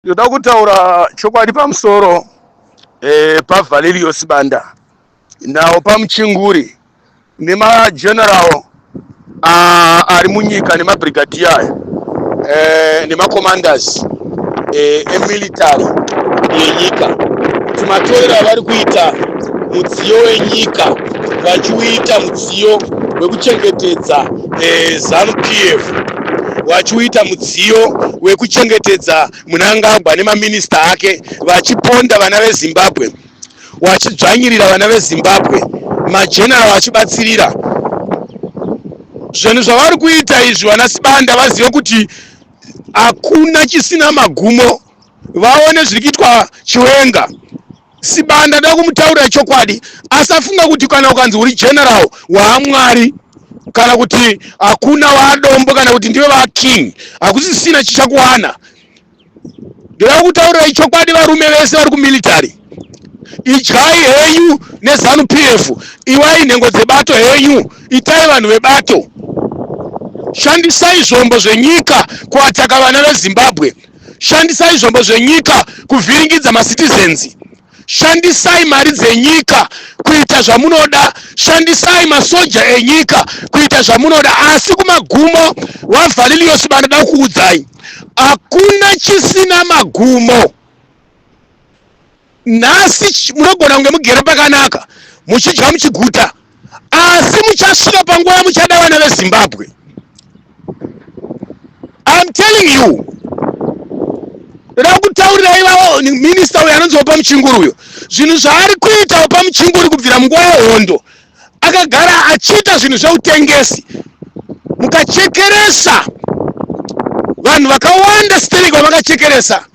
Yoda kutaura chokwadi pamusoro paValerius Banda nawo pamuchinguri nemageneral ari munyika nemabrigadier nemacommanders emilitary yenyika kuti matorero avari kuita mudziyo wenyika vachiuita mudziyo wekuchengetedza ZANU-PF, vachiuita mudziyo wekuchengetedza Mnangagwa nemaminista ake, vachiponda vana veZimbabwe, vachidzvanyirira vana veZimbabwe, mageneral vachibatsirira. Zvinhu zvavari kuita izvi vana Sibanda vazive kuti hakuna chisina magumo, vaone zviri kuitwa Chiwenga. Sibanda ndoda kumutaurira chokwadi, asafunga kuti kana ukanzi uri general waamwari kana kuti hakuna wadombo kana kuti ndiwe vaking hakusisina chichakuwana. Ndoda kutaurira chokwadi varume vese vari kumilitary, idyai henyu neZANU-PF, iwai nhengo dzebato henyu, itai vanhu vebato, shandisai zvombo zvenyika kuataka vana veZimbabwe, shandisai zvombo zvenyika kuvhiringidza macitizens, shandisai mari dzenyika kuita zvamunoda, shandisai masoja enyika kuita zvamunoda. Asi kumagumo waValerius Banda ndoda kuudzai, hakuna chisina magumo. Nhasi munogona kunge mugere pakanaka muchidya muchiguta, asi muchasvika panguva muchada vana veZimbabwe. I'm telling you. Ndoda kutaurira ivavo minista uyo anonzi Pamuchinguri uyo, zvinhu zvaari kuita Pamuchinguri kubvira munguva yehondo, akagara achiita zvinhu zveutengesi, mukachekeresa vanhu vakawanda stereki vamakachekeresa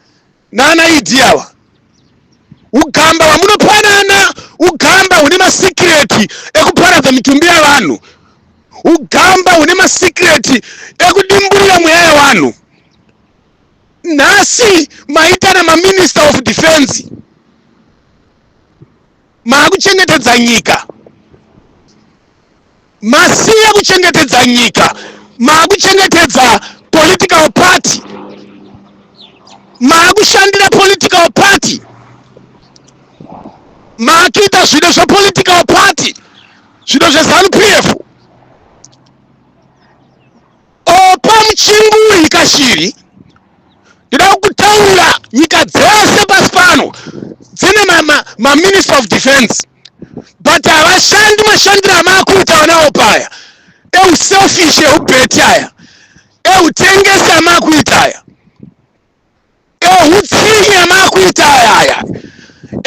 nana Idi ava. Ugamba hwamunopanana, ugamba hune masikireti ekuparadza mitumbi yavanhu, ugamba hune masikireti ekudimburira mweya yavanhu. Nhasi maitana maminister of defense, maakuchengetedza nyika, masiya kuchengetedza nyika, maakuchengetedza political party, maakushandira political party, maakuita zvinhu zvepolitical party, zvinhu zveZANU-PF. Pamuchinguri kashiri, ndoda kutaura nyika dzese pasi pano dzine maminister of defense, but havashandi mashandiro amaakuita vanawo paya, euselfish eubheti aya, eutengesi amaakuita aya, eutsinyi amaakuita aya,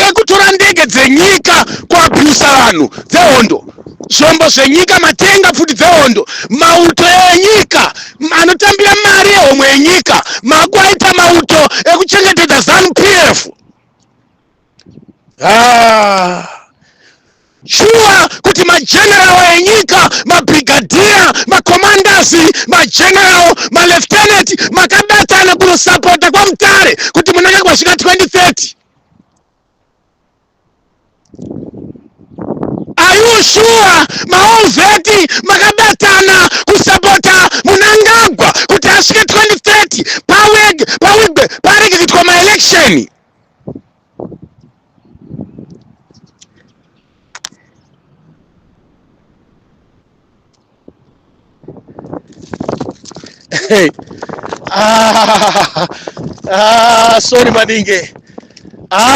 ekutora ndege dzenyika kuabhusa vanhu dzehondo, zvombo zvenyika, matenga pfuti dzehondo, mauto enyika anotambira mari yehomwe yenyika, maakuaita mauto ekuchengetedza ZANU-PF. Shuwa kuti mageneral enyika, mabrigadier, macommanders, mageneral, malieutenant makabatana kunosapota kwa Mutare kuti Mnangagwa asvika 2030. Are you sure maovheti makabatana kusapota Mnangagwa kuti asvike 2030 parege kuitwa maelection? Sorry maningi.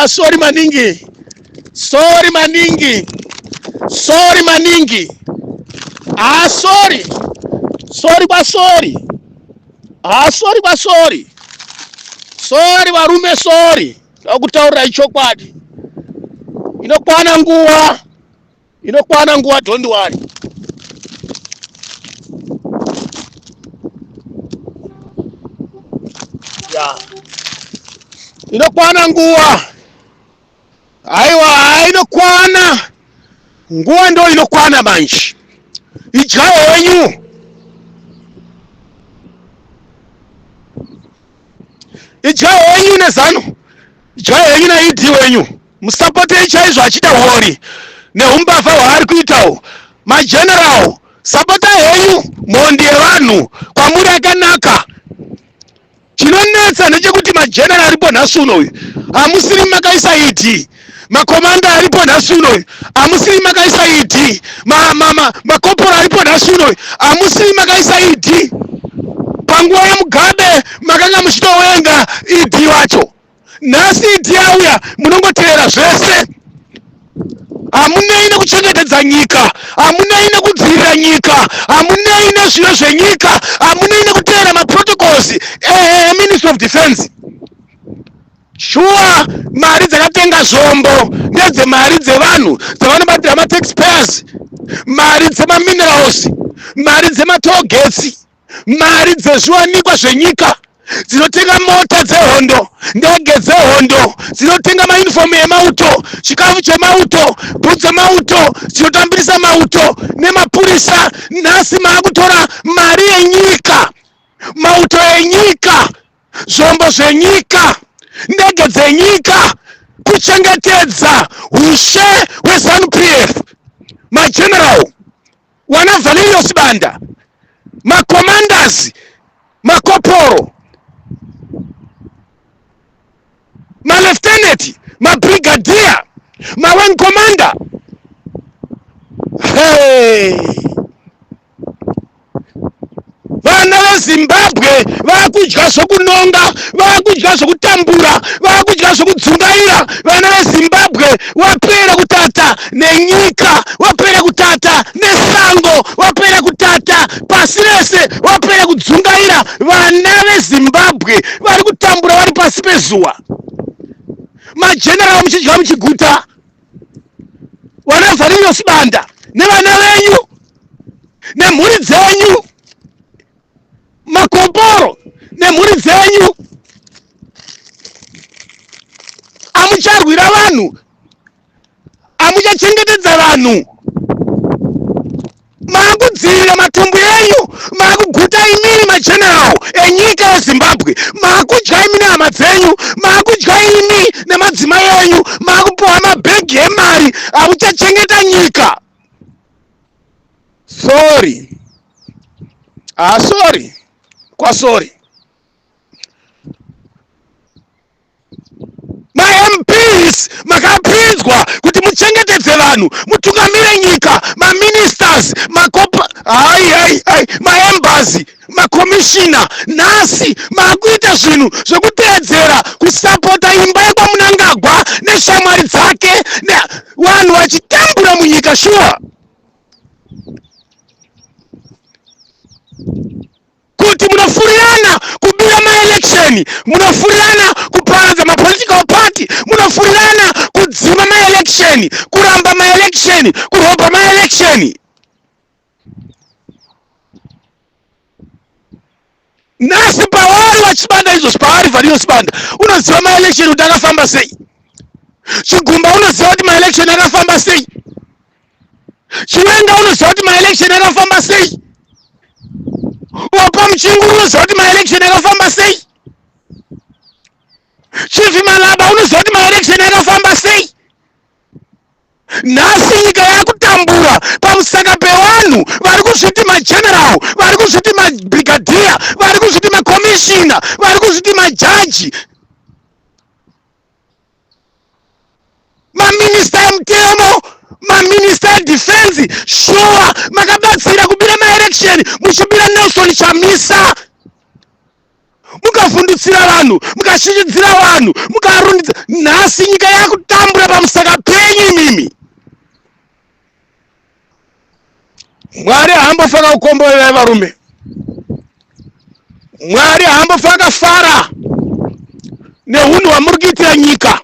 Sorry maningi. Sorry maningi. Sorry maningi. Sorry. Sorry ba sorry. Sorry ba sorry. Sorry varume sorry. Ndakutaurira chokwadi. Inokwana nguva. Inokwana nguva, don't worry. Yeah. Inokwana nguva. Aiwa, inokwana. Nguva ndo inokwana manje. Idyai henyu. Idyai henyu neZANU. Idyai henyu naIdi wenyu. Musapotei chaizvo achita hori neumbavha hwaari kuitawo. Mageneral, sapota henyu mhondi yevanhu kwamuri yakanaka. Chinonetsa ndechekuti majenerali aripo nhasi unoyu hamusiri makaisa iti, makomanda aripo nhasi unoyu hamusiri makaisa iti, makopora aripo nhasi unoyu hamusiri makaisa iti. Panguva yaMugabe makanga muchitowenga iti wacho, nhasi iti yauya munongoteera zvese. Hamunei nekuchengetedza nyika, hamunei nekudzivirira nyika, hamunei nezviro zvenyika, hamunei nekuteera maprotocols Ministry of Defense. Shuwa mari dzakatenga zvombo ndedzemari dzevanhu dzavanobatira mataxpayers, mari dzemaminerals, mari dzematogetsi, mari dzezviwanikwa zvenyika, dzinotenga mota dzehondo, ndege dzehondo, dzinotenga maunifomu emauto, chikafu chemauto, bhutsu dzemauto, dzinotambirisa mauto nemapurisa. Nhasi maakutora mari yenyika, mauto enyika, zvombo zvenyika, ndege dzenyika, kuchengetedza ushe hweZANU-PF. Mageneral wana Valerius Banda, macommanders, makoporo, malefteneti, mabrigadier, mawing commander. Hey! Vana veZimbabwe vakudya zvokunonga, vakudya zvokutambura, vakudya zvokudzungaira. Vana veZimbabwe wapera kutata nenyika, wapera kutata nesango, wapera kutata pasi rese, wapera kudzungaira. Vana veZimbabwe vari kutambura vari pasi pezuva. Majenerali muchidya muchiguta, wana Valerius Banda nevana venyu nemhuri dzenyu, makoporo nemhuri dzenyu, amucharwira vanhu, amuchachengetedza vanhu, maakudzivirira matombo enyu, maakuguta imini majenerali enyika yeZimbabwe, maakudya imi nehama dzenyu, maakudya imi nemadzimai enyu, maakupiwa mabhegi emari, hamuchachengeta nyika. Sorry. Sorry. Sorry. MaMPs makapinzwa kuti muchengetedze vanhu, mutungamire nyika, maministers, maembassy, makomishina. Nhasi maakuita zvinhu zvekuteedzera kusapota imba yekwaMunangagwa neshamwari dzake, vanhu vachitambura munyika. Shuwa kuti munofurirana kubira maelection, munofurirana kuparadza mapolitical party, munofurirana kudzima maelection, kuramba maelection, kuropa maelection. Nhasi pavari vachibanda izvozvo, pavari Valerius Banda, unoziva maelection kuti akafamba sei? Chigumba unoziva kuti maelection akafamba sei? Chiwenga unoziva kuti maelection akafamba sei? Wapa Muchingu unoziva kuti maelection akafamba sei? Chief Malaba unoziva kuti maelection akafamba sei? Nhasi nyika yakutambura pamusaka pevanhu vari kuzviti mageneral, vari kuzviti mabrigadier, vari kuzviti makomishina, vari kuzviti majaji, maminista emutemo, maminista edefense. Shuwa makabatsira kubira maelection, muchibira Nelson Chamisa, mukavhundutsira vanhu, mukashinyidzira vanhu, mukarundidza. Nhasi nyika yakutambura pamusaka penyu imimi. Mwari haambofaka kukomborerai varume, Mwari haambofaka fara nehunhu hwamuri kuitira nyika,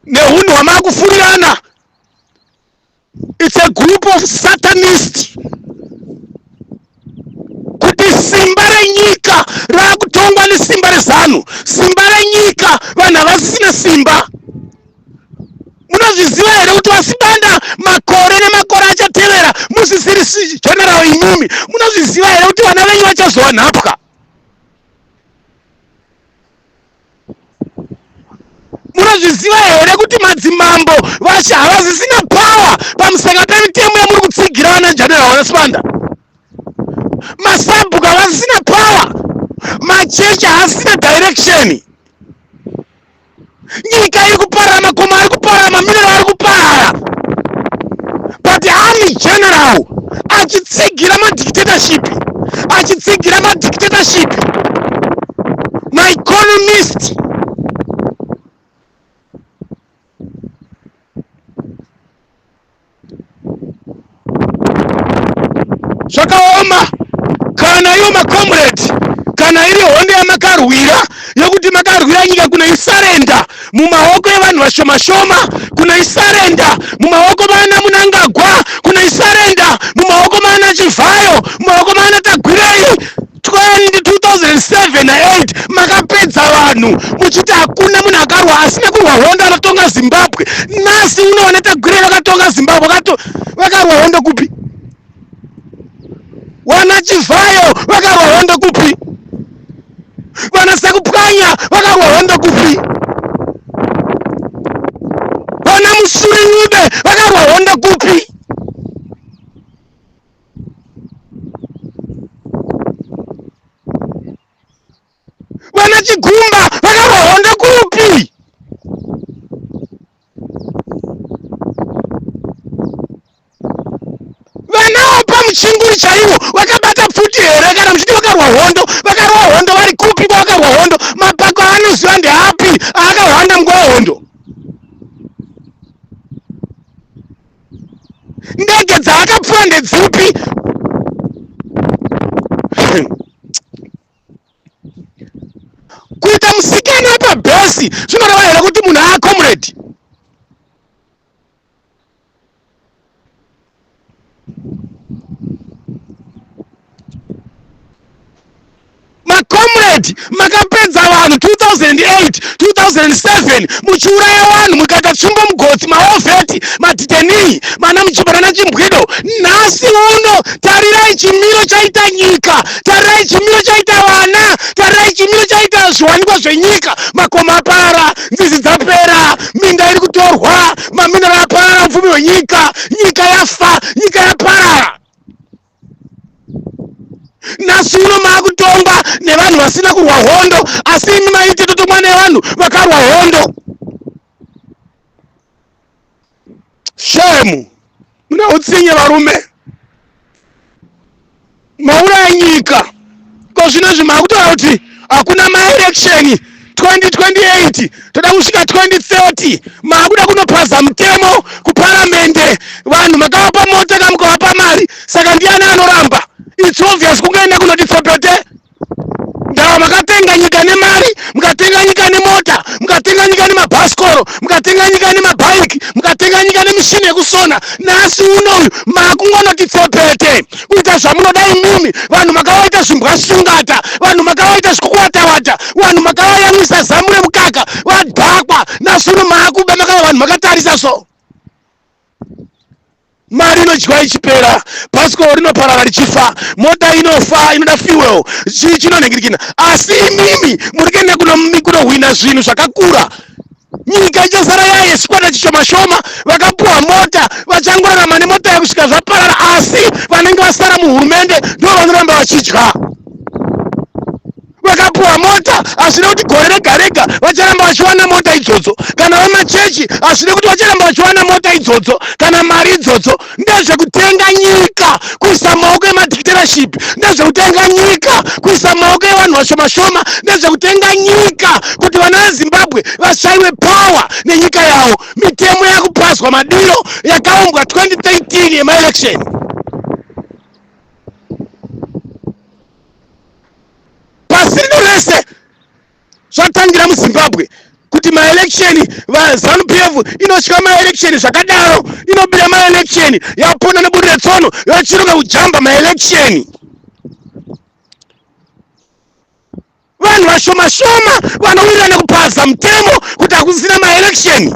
nehunhu hwamaakufurirana. It's a group of satanists. Kuti simba renyika raakutongwa nesimba rezanu, simba renyika vanhu havasisina simba. Munozviziva here kuti Vasibanda makore nemakore achatevera musisiri general imimi? Munozviziva here kuti vana venyu vachazova nhapwa? Munozviziva here kuti madzimambo havasisina power pamusaka pemitemo yamuri kutsigira vana general Vasibanda? Masabhuku havasisina power machechi haasina direction. Nyika iri kuparara, makomo ari kuparara, maminero ari kuparara, but army general achitsigira madictatorship, achitsigira madictatorship, maeconomist. Zvakaoma kana iwo macomrade, kana iri hondo yamakarwira yokuti makarwira nyika kuna isarenda mumaoko evanhu vashoma-shoma, kuna isarenda mumaoko mana Mnangagwa, kuna isarenda mumaoko mana Chivhayo, mumaoko mana Tagwirei. 2007 na 8 makapedza vanhu muchiti hakuna munhu akarwa asina kurwa hondo anotonga Zimbabwe. Nhasi unoona Tagwirei vakatonga Zimbabwe, vakarwa hondo kupi? Wana Chivhayo vakarwa hondo kupi? Vana Sakupwanya vakarwa hondo kupi? Vana Musurinyude vakarwa hondo kupi? Vana Chigumba vakarwa hondo kupi? Vanawo pamuchinguri chaiwo vakabata pfuti here kana muchiti vakarwa hondo? Vakarwa hondo vari kupi kwavakarwa hondo? Mapako anoziva ndeapi aakahwanda munguva yehondo? Ndege dzaakapfuura ndedzipi? Kuita musikana pabhesi zvinoreva here kuti munhu aacomrade? Macomrade makapedza vanhu 2008 2007 muchiuraya vanhu, mukaita tsvimbo mugotsi, maovheti, madhidhenii, mana Muchibara naChimbwido. Nhasi uno tarirai chimiro chaita nyika, tarirai chimiro chaita vana, tarirai chimiro chaita zviwanikwa zvenyika. Makomo aparara, nzizi dzapera, minda iri kutorwa, maminero aparara, upfumi hwenyika, nyika yafa, nyika yaparara. Nhasi uno maakutongwa nevanhu vasina kurwa hondo, asi imi maite totongwa nevanhu vakarwa hondo. Shame! Muna utsinye varume, mauraya nyika. Ko zvinozvi maakutaura kuti hakuna maelection 2028 toda kusvika 2030, maakuda kunopaza mutemo kuparamende, vanhu makavapa mota kana mukavapa mari, saka ndiani anoramba? It's obvious kungaenda kunoti tsopete. Ndava makatenga nyika nemari, mukatenga nyika nemota, mukatenga nyika nemabhasikoro, mukatenga nyika nemabhaiki, mukatenga nyika nemishini yekusona. Nhasi unoyu maakungonoti tsopete kuita zvamunoda imimi. Vanhu makavaita zvimbwasungata, vanhu makavaita zvikukwata-wata, vanhu makavayamwisa zamu remukaka, vadhakwa. Nhasi uno maakuba makava vanhu makatarisa so. Mari inodyiwa ichipera, bhasikoro rinoparara richifa, mota inofa inoda fuel, chii chinonhingirikina. Asi imimi muri kuenda kunohwina zvinhu zvakakura. Nyika ichazara yaye chikwata chishoma-shoma, vakapuwa mota vachangorarama nemota yekusvika zvaparara, asi vanenge vasara muhurumende ndo vanoramba vachidya. Vakapuwa mota hazvina kuti gore rega-rega vacharamba vachiwana mota idzodzo, kana vamachechi hazvina kuti vacharamba vachiwana mota idzodzo kana mari idzodzo. Ndezvekutenga nyika kuisa maoko emadictatorship, ndezvekutenga nyika kuisa maoko evanhu vashoma-shoma, ndezvekutenga nyika kuti vana veZimbabwe vashayiwe power nenyika yavo. Mitemo yakupaswa madiro yakaumbwa 2013 yemaelection. Pasi rino rese zvatangira muZimbabwe kuti maelection, ZANU-PF inosvika maelection zvakadaro, inobira maelection, yapona neburire tsono, yochironga kujamba maelection. Vanhu vashoma-shoma vanowirira nekupaza mutemo kuti hakusina maelection.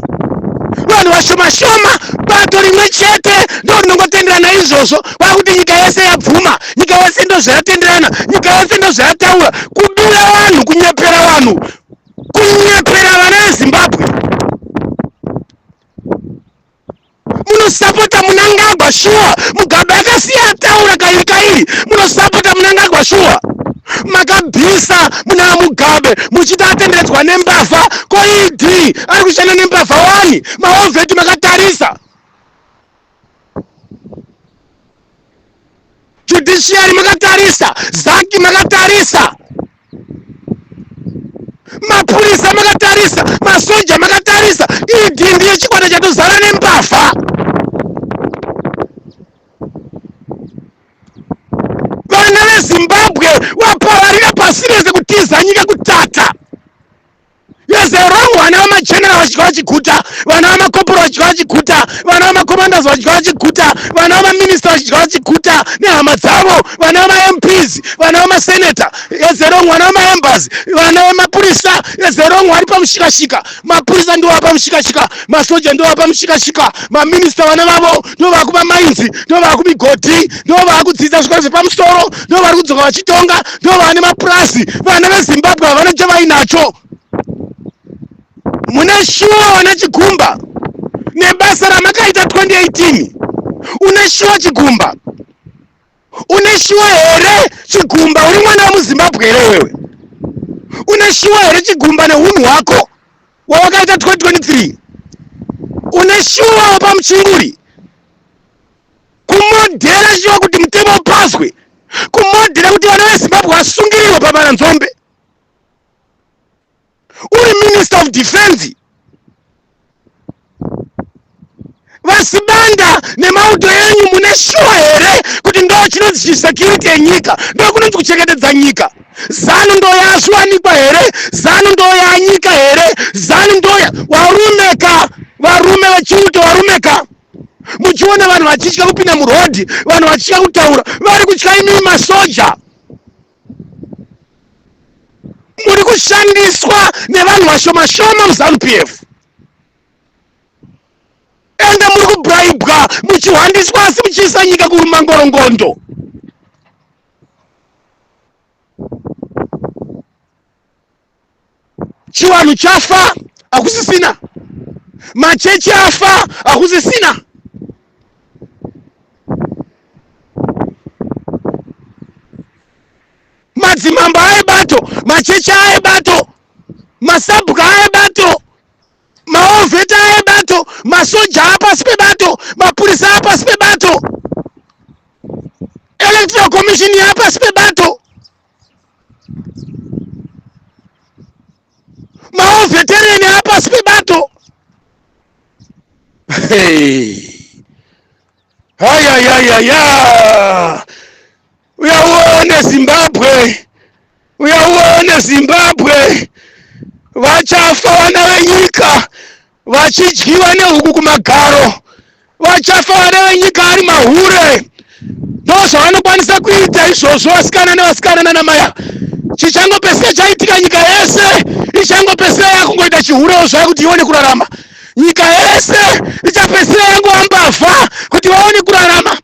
Vanhu vashoma-shoma bato rimwe chete ndo rinongotenderana izvozvo, kwakuti nyika yese yabvuma, nyika yese ndo zvayatenderana, nyika yese ndo zvayataura. Kudura vanhu, kunyepera vanhu, kunyepera vana veZimbabwe. Munosapota Mnangagwa shuwa, Mugabe akasiya ataura kairi kairi, munosapota Mnangagwa shuwa. Makabhiza mapurisa muna Mugabe muchita atenderedzwa nembavha ko ED ari kushanda nembavha wani maovheti makatarisa judiciary makatarisa Zaki makatarisa mapurisa makatarisa masoja makatarisa ED ndiye chikwata chatozara nembavha vana veZimbabwe wapavarira pasi rese kutiza nyika kutata yezerongo vana vamageneral vachidya vachiguta vana vamakorporal vachidya vachiguta vana vamacommanders vachidya vachiguta vana vamaminista vachidya vachiguta nehama dzavo vana vamaMPs vana vamasenata yezerongo vana vamaembasi vana vamapurisa yezerongo vari pamushikashika mapurisa ndo vapamushikashika masoja ndo vapamushikashika maminista vana vavo ndo vakupa mainzi ndo vakumigoti ndo vakudzidza zvikoro zvepamusoro ndo vari kudzoka vachitonga ndo vane mapurasi vana veZimbabwe havana chavainacho muna shuwa wana Chigumba nebasa ramakaita 2018 una shuwa Chigumba una shuwa here Chigumba uri mwana wa muZimbabwe here wewe una shuwa here Chigumba nehunhu hwako wawakaita 2023 una shuwa wapamuchinguri kumodhera shuwa kuti mutemo upaswe kumodhera kuti vana veZimbabwe vasungirirwe pamaranzombe uri minister of defense vasibanda nemauto yenyu mune shuwa here kuti ndo chinonzi security yenyika ndo kunonzi kuchengetedza nyika zanu ndo yaswanikwa here zanu ndo yanyika here zanu ndo warumeka varume vechiuto warumeka muchiona vanhu vachitya kupinda murodhi vanhu vachitya kutaura vari kutya imimi masoja muri kushandiswa nevanhu vashoma muZANU-PF ende muri kubraibwa muchihwandiswa asi muchiisa nyika kurumangorongondo chiwanhu chafa hakusisina machechi afa hakusisina madzimamba aebato machechi aebato masabhuka aebato maovheti aebato masoja apasi pebato mapurisa apasi pebato electoral commission yapasi pebato maovhetereni apasi pebato hayayayaya uyauone Zimbabwe uyauone Zimbabwe vachafa vana venyika vachidyiwa nehuku kumagaro vachafa vana venyika ari mahure ndozvavanokwanisa kuita izvozvo vasikana nevasikana nanamaya chichangopesera chaitika nyika yese ichangopesera yakungoita chihurewo zvaya kuti ione kurarama nyika yese ichapesera yangova mbavha kuti vaone kurarama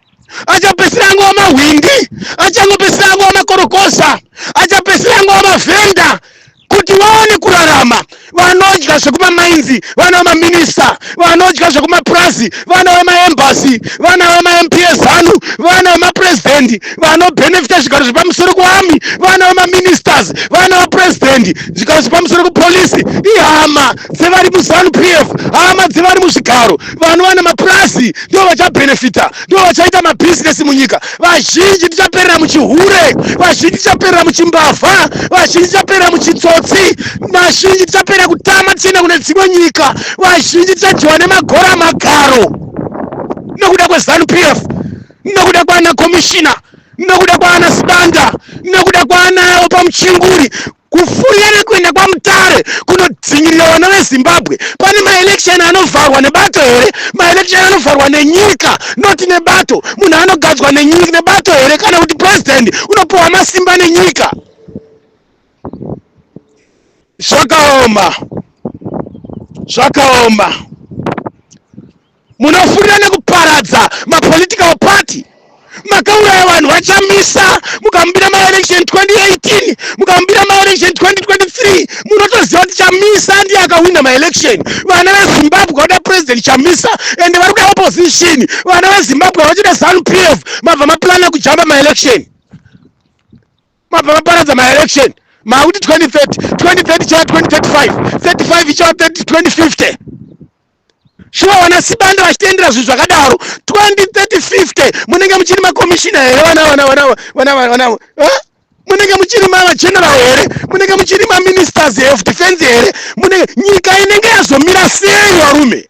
achapesera yangova mahwindi achangopesera yangova makorokosa achapesera yangova mavhenda kuti vaone kurarama vanodya zvekumaminzi vana vamaminista vanodya zvekumapurazi vana vemaembasi vana vemaMPs ZANU vana vemapurezidendi vanobhenefita zvigaro zvepamusoro kuami vana vemaministers vana vapurezidendi zvigaro zvepamusoro kupolisi ihama dzevari muZANU-PF hama dzevari muzvigaro vanovana mapurazi ndo vachabhenefita ndo vachaita mabhizinesi munyika vazhinji tichaperera muchihure vazhinji tichaperera muchimbavha vazhinji tichaperera muchitsotsi vazhinji tichaperera kutama tichienda kune dzimwe nyika vazhinji tichadyiwa nemagora amagaro nokuda kweZANU-PF nokuda kwaana komishina nokuda kwaana Sibanda nokuda kwaanawo pamuchinguri kufurira nekuenda kwaMutare kunodzinyirira vana veZimbabwe pane maelection anovharwa nebato here maelection anovharwa nenyika noti nebato munhu anogadzwa nenyika nebato here kana kuti president unopiwa masimba nenyika zvakaoma munofurira nekuparadza mapolitical party makauraya vanhu vachamisa mukambira maelection 2018 mukambira maelection 2023 munotoziva kuti chamisa ndiye akawina maelection vana veZimbabwe vada president chamisa ende vari kuda opposition vana veZimbabwe vachida ZANU-PF mabva maplana kujamba maelection mabva maparadza maelection Mauti 2030 cha 2035, 35 cha 2050. Shwa wanasibanda vachitendera zvinhu zvakadaro 2030-50 munenge muchiri makomishina here wana munenge muchiri mageneral here, munenge muchiri maministers of defense here, munenge nyika inenge yazomira sei varume?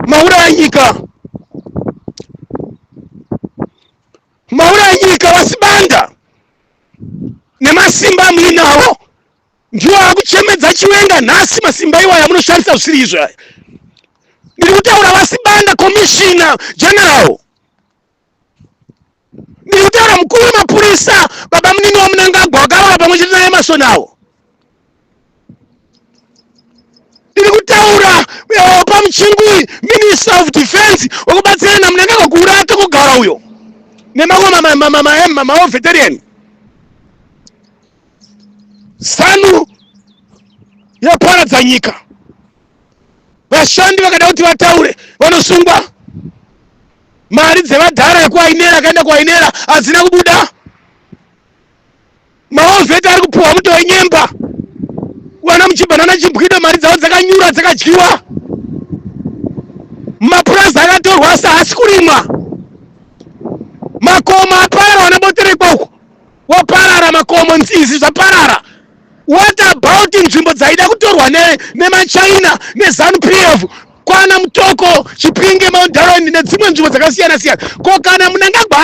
Maura nyika vasibanda nemasimba muinawo ndiwo akuchemedza chiwenga nhasi. Masimba iwaya munoshandisa zvisiri izvo. Ndiri kutaura vasibanda commissioner general, ndiri kutaura mukuru wemapurisa baba munini waMnangagwa wakava pamwe chete naye Masonawo, ndiri kutaura pamuchingwi minister of defense wekubatsira naMnangagwa kuurata kugara uyo nemamwe veteran. Sanu yaparadza nyika. Vashandi vakada kuti vataure vanosungwa. Mari dzevadhara yekuainera akaenda kuainera hadzina kubuda. Maovheti ari kupuhwa muto wenyemba. Wana muchibhanana chimbwido mari dzavo dzakanyura dzakadyiwa. Mapurazi akatorwa asi haasi kurimwa. Makomo aparara wana boterekwa uko. Waparara makomo nzizi zvaparara. What about nzvimbo dzaida kutorwa nemachina neZANU-PF kwana Mutoko, Chipinge, Mount Darwin nedzimwe nzvimbo dzakasiyana siyana? Ko kana Mnangagwa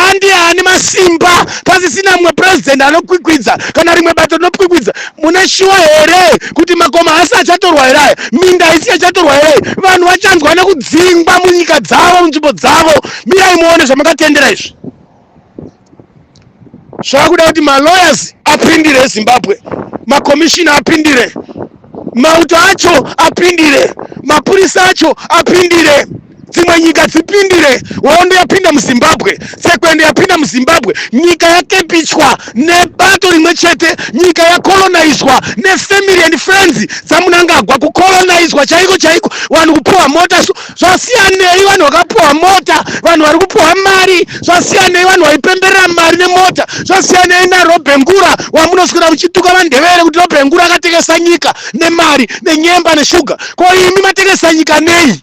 ane masimba pasisina mumwe president anokwikwidza kana rimwe bato rinokwikwidza, mune shuwa here kuti makomo haasi achatorwa here aya? Minda haisi achatorwa here? Vanhu vachanzwa nekudzingwa munyika dzavo munzvimbo dzavo. Mirai muone zvamakatendera izvi. Zvakuda kuti malawyers apindire Zimbabwe, makomishina apindire, mauto acho apindire, mapurisa acho apindire, dzimwe nyika dzipindire. Hondo yapinda muZimbabwe, Tsekwende yapinda muZimbabwe, nyika yakepichwa nebato rimwe chete, nyika yakolonizwa nefamily and friends dzaMnangagwa, kukolonizwa chaiko chaiko, vanhu kupuhwa mota. Zvasiyanei vanhu vakapuhwa mota, vanhu vari kupuhwa mari? Zvasiyanei vanhu vaipemberera mari nemota? Zvasiyanei naRobert Ngura wamunoswera muchituka vaNdebele kuti Robert Ngura akatengesa nyika nemari nenyemba neshuga? Ko imi matengesa nyika nei?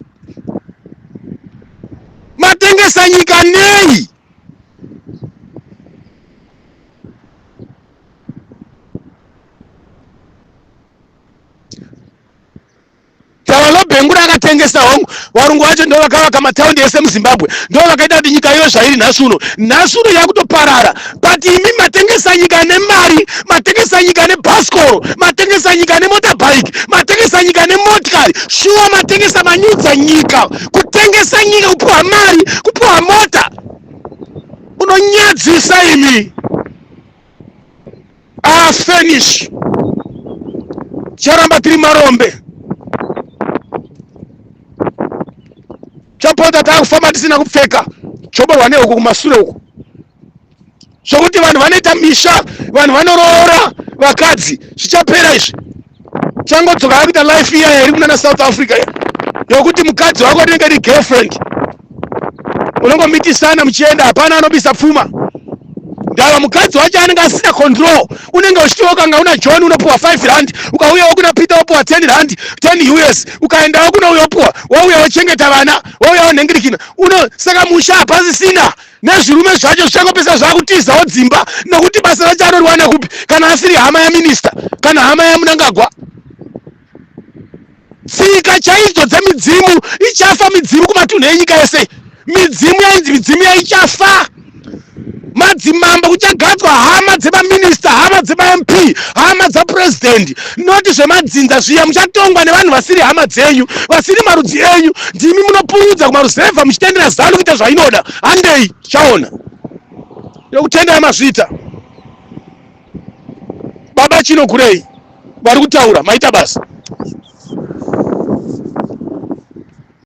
Matengesa nyika nei? Robert Ngura akatengesa hongu. Varungu vacho ndo vakavaka mataundi ese muZimbabwe, ndo vakaita kuti nyika iyo zvairi nhasi uno yakutoparara. But imi matengesa nyika nemari, matengesa nyika nebhasikoro, matengesa nyika nemotorbike, matengesa nyika nemotikari. Shuwa matengesa manyudza nyika, kutengesa nyika, kupuhwa mari, kupuhwa mota. Unonyadzisa imi. Finish. Charamba tiri marombe. Chapota takufamba tisina kupfeka, choborwa neuko kumasure uko. Zvokuti vanhu vanoita misha, vanhu vanoroora vakadzi, zvichapera izvi. Changodzoka akuita life iya iri kunana South Africa yokuti mukadzi wako anenge ari girlfriend, unongomitisana muchienda, hapana anobisa pfuma. Ndava mukadzi wacho anenge asina control. Unenge uchitiwa kanga una John unopuhwa 5 rand, ukauyawo kuna Peter wopuhwa 10 rand, 10 US, ukaendawo kuna uyo wopuhwa, wauya wochengeta vana, wauya wonhengirikina. Saka musha hapasisina, nezvirume zvacho zvichangopesa zvakutizawo dzimba, nokuti basa racho anoriwana kupi kana asiri hama yaminista kana hama yaMnangagwa? Tsika chaidzo dzemidzimu ichafa, midzimu kumatunhu enyika yese. Midzimu yainzi midzimu yaichafa. Madzimamba kuchagadzwa hama dzemaminista, hama dzemaMP, hama dzapresident, noti zvemadzinza zviya muchatongwa nevanhu vasiri hama dzenyu, vasiri marudzi enyu. Ndimi munopurudza kumaruzevha muchitendera ZANU kuita zvainoda. Handei chaona yokutenda yamazvita. Baba chinokurei vari kutaura maita basa.